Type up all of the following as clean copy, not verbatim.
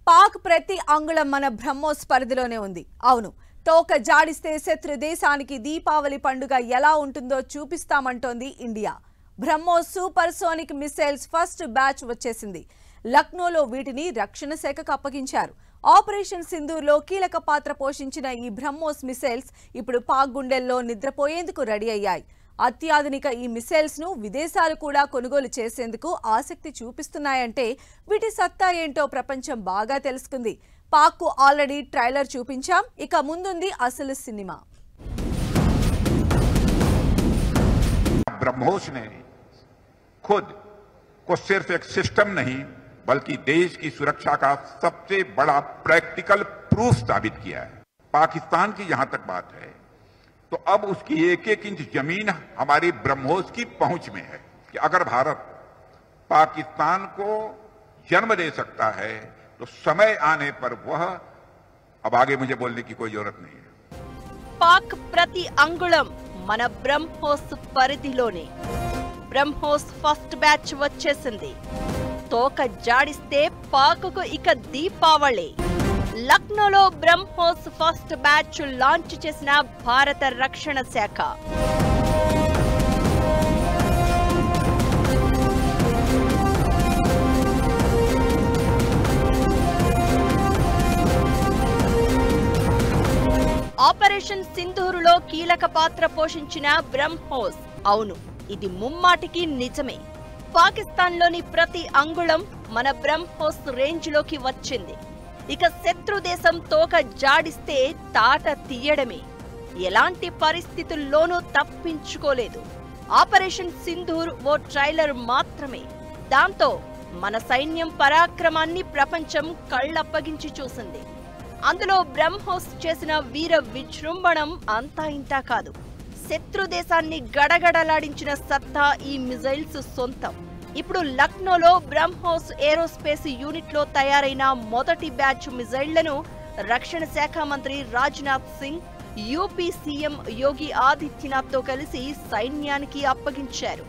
పాక్ ప్రతి అంగుళం మన బ్రహ్మోస్ పరిధిలోనే ఉంది. అవును, తోక జాడిస్తే శత్రు దేశానికి దీపావళి పండుగ ఎలా ఉంటుందో చూపిస్తామంటోంది India. BrahMos supersonic missiles first batch వచ్చేసింది. లక్నోలో వీటిని రక్షణ శాఖకు అప్పగించారు. ఆపరేషన్ సింధూర్లో కీలక పాత్ర పోషించిన ఈ బ్రహ్మోస్ మిసైల్స్ ఇప్పుడు పాక్ గుండెల్లో నిద్రపోయేందుకు రెడీ అయ్యాయి. అత్యాధునిక ఈ మిసైల్స్ ను విదేశాలు కూడా కొనుగోలు చేసేందుకు ఆసక్తి చూపిస్తున్నాయంటే వీటి సత్తా ఏంటో ప్రపంచం బాగా తెలుసుకుంది. పాక్ కు ఆల్రెడీ ట్రైలర్ చూపించాం, ఇక ముందుంది అసలు సినిమా. ब्रह्मोस ने खुद को सिर्फ एक सिस्टम नहीं बल्कि देश की सुरक्षा का सबसे बड़ा प्रैक्टिकल प्रूफ साबित किया है. पाकिस्तान की जहां तक बात है तो अब उसकी एक एक इंच जमीन हमारी ब्रह्मोस की पहुंच में है कि अगर भारत पाकिस्तान को जन्म दे सकता है तो समय आने पर वह अब आगे मुझे बोलने की कोई जरूरत नहीं है. పాక్ ప్రతి అంగుళం మన బ్రహ్మోస్ పరిధిలోనే. బ్రహ్మోస్ ఫస్ట్ బ్యాచ్ వచ్చేసింది. తోక జాడిస్తే పాక్కు ఇక దీపావళి. లక్నోలో బ్రహ్మోస్ ఫస్ట్ బ్యాచ్ లాంచ్ చేసిన భారత రక్షణ శాఖ. ఆపరేషన్ సింధూరులో కీలక పాత్ర పోషించిన బ్రహ్మోస్. అవును, ఇది ముమ్మాటికి నిజమే. పాకిస్తాన్లోని ప్రతి అంగుళం మన బ్రహ్మోస్ రేంజ్లోకి వచ్చింది. ఇక శత్రు దేశం తోక జాడిస్తే తాట తీయడమే. ఎలాంటి పరిస్థితుల్లోనూ తప్పించుకోలేదు. ఆపరేషన్ సింధూర్ ఓ ట్రైలర్ మాత్రమే. దాంతో మన సైన్యం పరాక్రమాన్ని ప్రపంచం కళ్ళప్పగించి చూసింది. అందులో బ్రహ్మోస్ చేసిన వీర విజృంభణం అంతా ఇంతా కాదు. శత్రు దేశాన్ని గడగడలాడించిన సత్తా ఈ మిజైల్స్ సొంతం. ఇప్పుడు లక్నోలో బ్రహ్మోస్ ఏరోస్పేస్ యూనిట్ లో తయారైన మొదటి బ్యాచ్ మిజైళ్లను రక్షణ శాఖ మంత్రి రాజ్నాథ్ సింగ్ యూపీ సీఎం యోగి ఆదిత్యనాథ్ తో కలిసి సైన్యానికి అప్పగించారు.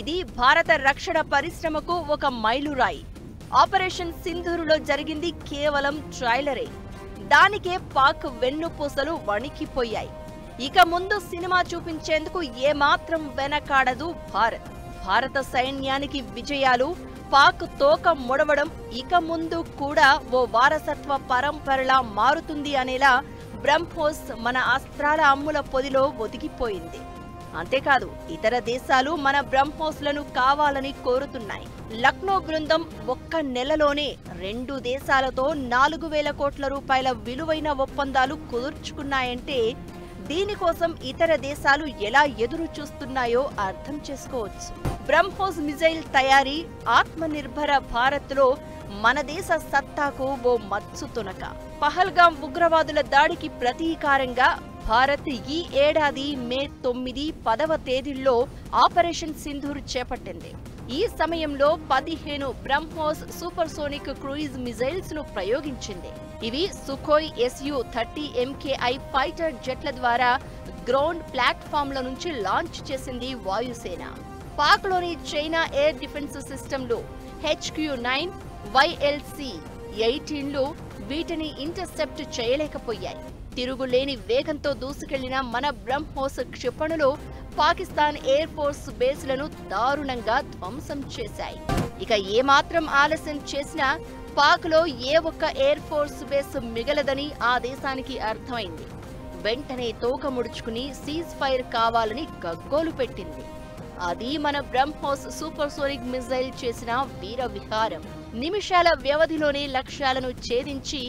ఇది భారత రక్షణ పరిశ్రమకు ఒక మైలురాయి. ఆపరేషన్ సింధూరులో జరిగింది కేవలం ట్రైలరే. దానికే పాక్ వెన్నుపూసలు వణికిపోయాయి. ఇక ముందు సినిమా చూపించేందుకు ఏమాత్రం వెనకాడదు భారత్. భారత సైన్యానికి విజయాలు, పాక్ తోక ముడవడం ఇక ముందు కూడా ఓ వారసత్వ పరంపరలా మారుతుంది అనేలా బ్రహ్మోస్ మన అస్త్రాల అమ్ముల పొదిలో ఒదిగిపోయింది. అంతేకాదు, ఇతర దేశాలు మన బ్రహ్మోస్లను కావాలని కోరుతున్నాయి. లక్నో బృందం ఒక్క నెలలోనే 2 దేశాలతో 4,000 కోట్ల రూపాయల విలువైన ఒప్పందాలు కుదుర్చుకున్నాయంటే దీనికోసం ఇతర దేశాలు ఎలా ఎదురు చూస్తున్నాయో అర్థం చేసుకోవచ్చు. బ్రహ్మోస్ మిజైల్ తయారీ, ఆత్మనిర్భర భారత్ లో మన దేశ సత్తాకు ఓ మత్సు తునక. పహల్గాం ఉగ్రవాదుల దాడికి ప్రతీకారంగా భారత్ ఈ ఏడాది మే 9, 10వ తేదీల్లో ఆపరేషన్ సింధూర్ చేపట్టింది. ఈ సమయంలో 15 BrahMos super sonic cruise missiles ను ప్రయోగించింది. ఇవి సుఖోయ్ Su-30 MKI ఫైటర్ జెట్ల ద్వారా గ్రౌండ్ ప్లాట్ఫామ్ల నుంచి లాంచ్ చేసింది వాయుసేన. పాక్ లోని చైనా ఎయిర్ డిఫెన్స్ సిస్టంలు HQ-9, YLC-18లు వీటిని ఇంటర్సెప్ట్ చేయలేకపోయాయి. తిరుగులేని వేగంతో దూసుకెళ్లిన మన బ్రహ్మోస్ క్షిపణులు పాకిస్తాన్ ఎయిర్ ఫోర్స్ బేస్లను దారుణంగా ధ్వంసం చేశాయి. ఇక ఏమాత్రం ఆలస్యం చేసినా పాక్ లో ఏ ఒక్క ఎయిర్ ఫోర్స్ బేస్ మిగలదని ఆ దేశానికి అర్థమైంది. వెంటనే తోక ముడుచుకుని సీజ్ ఫైర్ కావాలని గగ్గోలు పెట్టింది. అది మన బ్రహ్మోస్ సూపర్ సోనిక్ మిజైల్ చేసిన వీర విహారం. నిమిషాల వ్యవధిలోనే లక్ష్యాలను ఛేదించి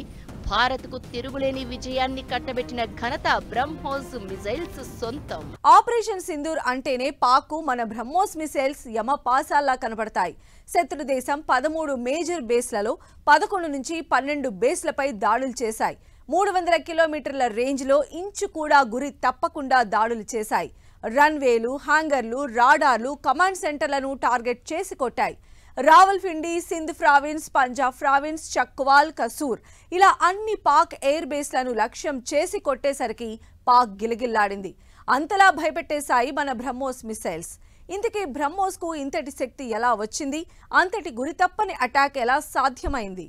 భారత్కు తిరుగులేని విజయాన్ని కట్టబెట్టిన ఘనత బ్రహ్మోస్ మిసైల్స్ సొంతం. ఆపరేషన్ సింధూర్ అంటేనే పాక్ మన బ్రహ్మోస్ మిసైల్స్ యమపాసాల్లా కనబడతాయి. శత్రు దేశం 13 మేజర్ బేస్లలో 11 నుంచి 12 బేస్లపై దాడులు చేశాయి. 300 కిలోమీటర్ల రేంజ్లో ఇంచు కూడా గురి తప్పకుండా దాడులు చేశాయి. రన్వేలు, హ్యాంగర్లు, రాడార్లు, కమాండ్ సెంటర్లను టార్గెట్ చేసి కొట్టాయి. రావల్పిండి, సింధ్ ప్రావిన్స్, పంజాబ్ ప్రావిన్స్, చక్వాల్, కసూర్ ఇలా అన్ని పాక్ ఎయిర్ బేస్లను లక్ష్యం చేసి కొట్టేసరికి పాక్ గిలగిల్లాడింది. అంతలా భయపెట్టేశాయి మన బ్రహ్మోస్ మిసైల్స్. ఇంతకీ బ్రహ్మోస్కు ఇంతటి శక్తి ఎలా వచ్చింది? అంతటి గురితప్పని అటాక్ ఎలా సాధ్యమైంది?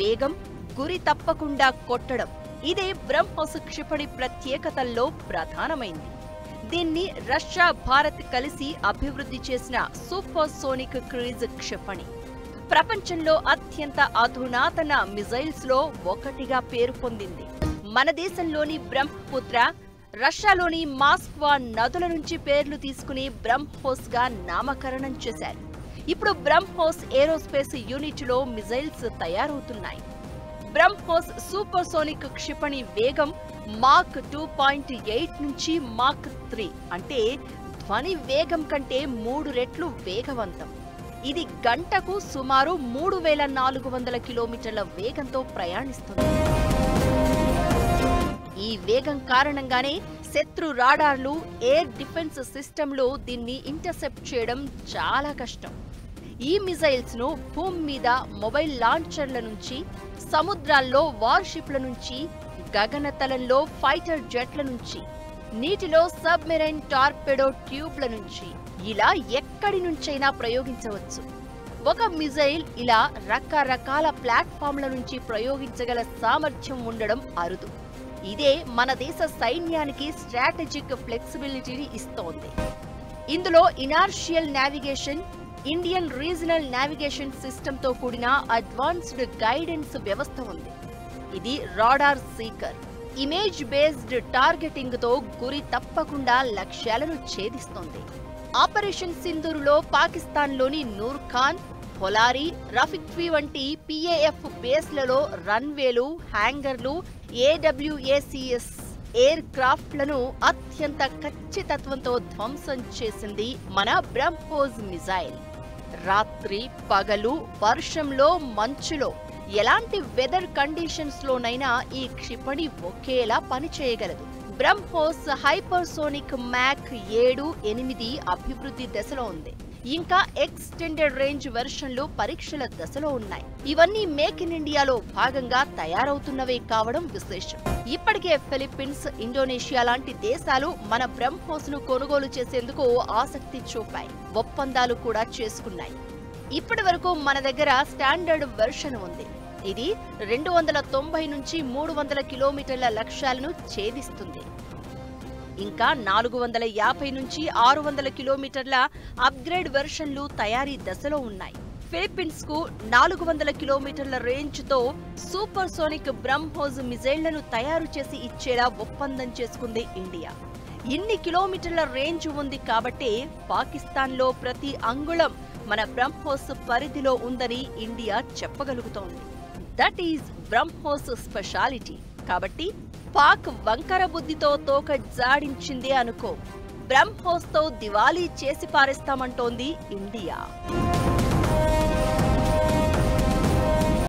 వేగం, గురి తప్పకుండా కొట్టడం ఇదే బ్రహ్మోస్ క్షిపణి ప్రత్యేకతల్లో ప్రధానమైంది. దీన్ని రష్యా, భారత్ కలిసి అభివృద్ధి చేసిన సూపర్సోనిక్ క్రూయిజ్ క్షిపణి. ప్రపంచంలో అత్యంత అధునాతన మిజైల్స్ లో ఒకటిగా పేరు పొందింది. మన దేశంలోని బ్రహ్మపుత్ర, రష్యాలోని మాస్క్వా నదుల నుంచి పేర్లు తీసుకుని బ్రహ్మోస్ గా నామకరణం చేశారు. ఇప్పుడు బ్రహ్మోస్ ఏరోస్పేస్ యూనిట్ లో మిజైల్స్ తయారవుతున్నాయి. బ్రహ్మోస్ సూపర్సోనిక్ క్షిపణి వేగం మాక్ 2.8 నుంచి మాక్ 3 అంటే ధ్వని వేగం కంటే 3 రెట్లు వేగవంతం. ఇది గంటకు సుమారు 3400 కిలోమీటర్ల వేగంతో ప్రయాణిస్తుంది. ఈ వేగం కారణంగానే శత్రు రాడార్లు, ఎయిర్ డిఫెన్స్ సిస్టంలో దీన్ని ఇంటర్సెప్ట్ చేయడం చాలా కష్టం. ఈ మిజైల్స్ ను భూమి మీద మొబైల్ లాంచర్ల నుంచి, సముద్రాల్లో వార్షిప్ల నుంచి, గగనతలంలో ఫైటర్ జెట్ల నుంచి, నీటిలో సబ్మెరైన్ టార్పెడో ట్యూబ్ల నుంచి ఇలా ఎక్కడి నుంచైనా ప్రయోగించవచ్చు. ఒక మిజైల్ ఇలా రకరకాల ప్లాట్ఫామ్ల నుంచి ప్రయోగించగల సామర్థ్యం ఉండడం అరుదు. ఇదే మన దేశ సైన్యానికి స్ట్రాటజిక్ ఫ్లెక్సిబిలిటీని ఇస్తోంది. ఇందులో ఇనార్షియల్ నావిగేషన్, ఇండియన్ రీజనల్ నావిగేషన్ సిస్టంతో కూడిన అడ్వాన్స్డ్ గైడెన్స్ వ్యవస్థ ఉంది. ఇది radar seeker, image based targeting తో గురి తప్పకుండా లక్ష్యాలను ఛేదిస్తోంది. ఆపరేషన్ సింధూరులో పాకిస్తాన్లోని నూర్ ఖాన్, పొలారి, రఫిక్వీ వంటి PAF బేస్లలో రన్వేలు, హ్యాంగర్లు, AWACS ఎయిర్ క్రాఫ్ట్లను అత్యంత ఖచ్చితత్వంతో ధ్వంసం చేసింది మన బ్రహ్మోస్ మిజైల్. రాత్రి, పగలు, వర్షంలో, మంచులో ఎలాంటి వెదర్ కండిషన్స్ లోనైనా ఈ క్షిపణి ఒకేలా పనిచేయగలదు. బ్రహ్మోస్ హైపర్సోనిక్ మ్యాక్ 7-8 అభివృద్ధి దశలో ఉంది. ఇంకా ఎక్స్టెండెడ్ రేంజ్ వెర్షన్లు పరీక్షల దశలో ఉన్నాయి. ఇవన్నీ మేక్ ఇన్ ఇండియాలో భాగంగా తయారవుతున్నవే కావడం విశేషం. ఇప్పటికే ఫిలిప్పీన్స్, ఇండోనేషియా లాంటి దేశాలు మన బ్రహ్మోస్ ను కొనుగోలు చేసేందుకు ఆసక్తి చూపాయి, ఒప్పందాలు కూడా చేసుకున్నాయి. ఇప్పటి వరకు మన దగ్గర స్టాండర్డ్ వెర్షన్ ఉంది. ఇది 290 నుంచి 300 కిలోమీటర్ల లక్ష్యాలను ఛేదిస్తుంది. ఇంకా 450 నుంచి 600 కిలోమీటర్ల అప్గ్రేడ్ వెర్షన్లు తయారీ దశలో ఉన్నాయి. ఫిలిప్పీన్స్ కు 400 కిలోమీటర్ల రేంజ్ తో సూపర్సోనిక్ బ్రహ్మోస్ మిజైళ్లను తయారు చేసి ఇచ్చేలా ఒప్పందం చేసుకుంది ఇండియా. ఇన్ని కిలోమీటర్ల రేంజ్ ఉంది కాబట్టి పాకిస్తాన్లో ప్రతి అంగుళం మన బ్రహ్మోస్ పరిధిలో ఉందని ఇండియా చెప్పగలుగుతోంది. That is BrahMos speciality. కాబట్టి పాక్ వంకర బుద్ధితో తోక జాడించిందే అనుకో, బ్రహ్మోస్తో దివాళీ చేసి పారేస్తామంటోంది ఇండియా.